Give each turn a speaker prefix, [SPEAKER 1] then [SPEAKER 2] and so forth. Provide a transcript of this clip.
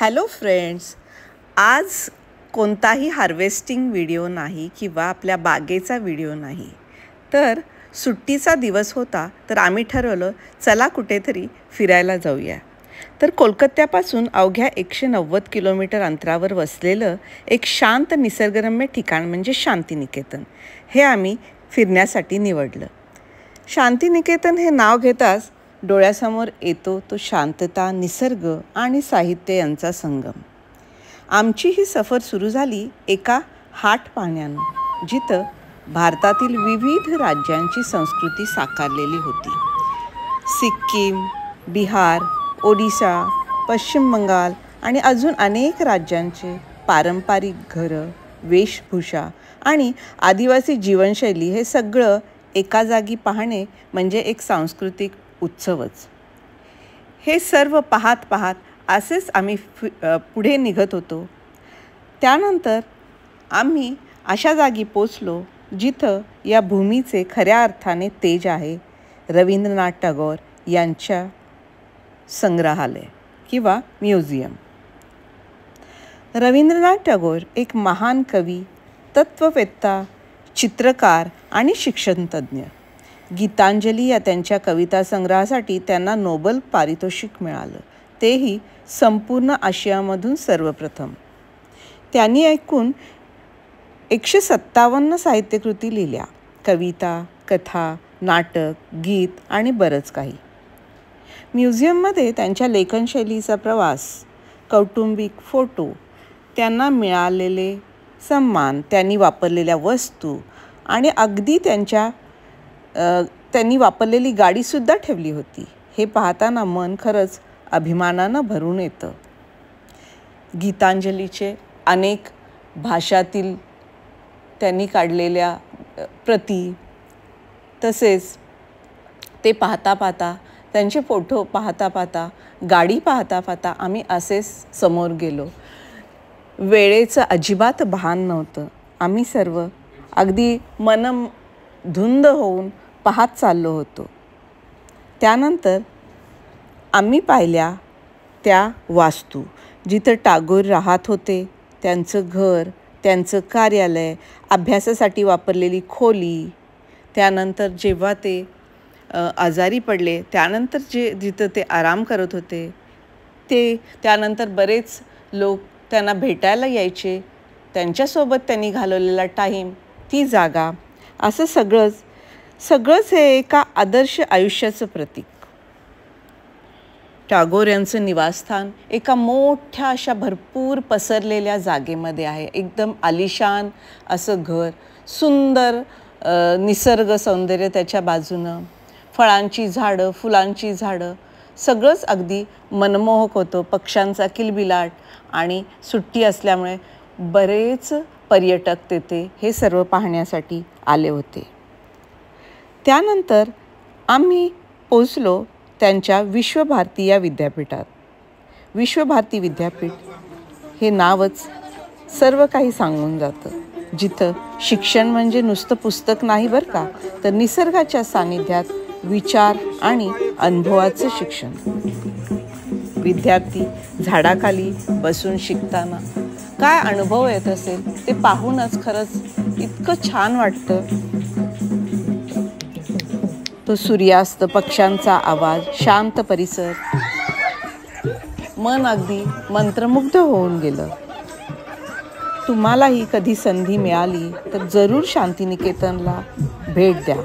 [SPEAKER 1] Hello friends, आज कोणताही harvesting video नाही किंवा आपल्या बागेचा व्हिडिओ नाही, तर सुट्टीचा दिवस होता. तर आम्ही ठरवलं चला कुठेतरी फिरायला जाऊया. तर कोलकात्यापासून अवघ्या 190 किलोमीटर अंतरावर वसलेलं एक शांत निसर्गरम्य ठिकाण म्हणजे शांतिनिकेतन हे आम्ही फिरण्यासाठी निवडलं. शांतिनिकेतन हे नाव घेताच डोळ्यासमोर येतो तो शांतता, निसर्ग आणि साहित्य यांचा संगम. आमची ही सफर सुरू झाली एका हाट पाहण्यानं, जिथं भारतातील विविध राज्यांची संस्कृती साकारलेली होती. सिक्कीम, बिहार, ओडिशा, पश्चिम बंगाल आणि अजून अनेक राज्यांचे पारंपरिक घरं, वेशभूषा आणि आदिवासी जीवनशैली हे सगळं एका जागी पाहणे म्हणजे एक सांस्कृतिक उत्सवच. हे सर्व पाहत पाहत असेच आम्ही पुढे निघत होतो. त्यानंतर आम्ही अशा जागी पोचलो जिथं या भूमीचे खऱ्या अर्थाने तेज आहे, रवींद्रनाथ टागोर यांच्या संग्रहालय किंवा म्युझियम. रवींद्रनाथ टागोर एक महान कवी, तत्त्ववेत्ता, चित्रकार आणि शिक्षणतज्ज्ञ. गीतांजली या त्यांच्या कविता संग्रहासाठी त्यांना नोबेल पारितोषिक मिळालं, तेही संपूर्ण आशियामधून सर्वप्रथम. त्यांनी एकूण 157 साहित्यकृती लिहिल्या, कविता, कथा, नाटक, गीत आणि बरंच काही. म्युझियममध्ये त्यांच्या लेखनशैलीचा प्रवास, कौटुंबिक फोटो, त्यांना मिळालेले सन्मान, त्यांनी वापरलेल्या वस्तू आणि अगदी त्यांनी वापरलेली गाडीसुद्धा ठेवली होती. हे पाहताना मन खरंच अभिमानानं भरून येतं. गीतांजलीचे अनेक भाषातील त्यांनी काढलेल्या प्रती, तसेच ते पाहता पाहता, त्यांचे फोटो पाहता पाहता, गाडी पाहता पाहता आम्ही असेच समोर गेलो. वेळेचं अजिबात भान नव्हतं. आम्ही सर्व अगदी धुंद होऊन पाहत चाललो होतो. त्यानंतर आम्ही पाहिल्या त्या वास्तू जिथं टागोर राहत होते, त्यांचं घर, त्यांचं कार्यालय, अभ्यासासाठी वापरलेली खोली, त्यानंतर जेव्हा ते आजारी पडले त्यानंतर जिथं ते आराम करत होते ते, त्यानंतर बरेच लोक त्यांना भेटायला यायचे, त्यांच्यासोबत त्यांनी घालवलेला टाईम, ती जागा, असं सगळंच हे एका आदर्श आयुष्याचं प्रतीक. टागोर यांचं निवासस्थान एका मोठ्या अशा भरपूर पसरलेल्या जागेमध्ये आहे. एकदम आलिशान असं घर, सुंदर निसर्ग सौंदर्य त्याच्या बाजूनं, फळांची झाडं, फुलांची झाडं, सगळंच अगदी मनमोहक होतं. पक्ष्यांचा किलबिलाट आणि सुट्टी असल्यामुळे बरेच पर्यटक तेथे हे सर्व पाहण्यासाठी आले होते. त्यानंतर आम्ही पोचलो त्यांच्या विश्वभारती या विद्यापीठात. विश्वभारती विद्यापीठ हे नावच सर्व काही सांगून जातं, जिथं शिक्षण म्हणजे नुसतं पुस्तक नाही बरं का, तर निसर्गाच्या सानिध्यात विचार आणि अनुभवाचं शिक्षण. विद्यार्थी झाडाखाली बसून शिकताना काय अनुभव येत असेल ते पाहूनच खरंच इतकं छान वाटतं. तो सूर्यास्त, पक्ष्यांचा आवाज, शांत परिसर, मन अगदी मंत्रमुग्ध होऊन गेलं. तुम्हालाही कधी संधी मिळाली तर जरूर शांतिनिकेतनला भेट द्या.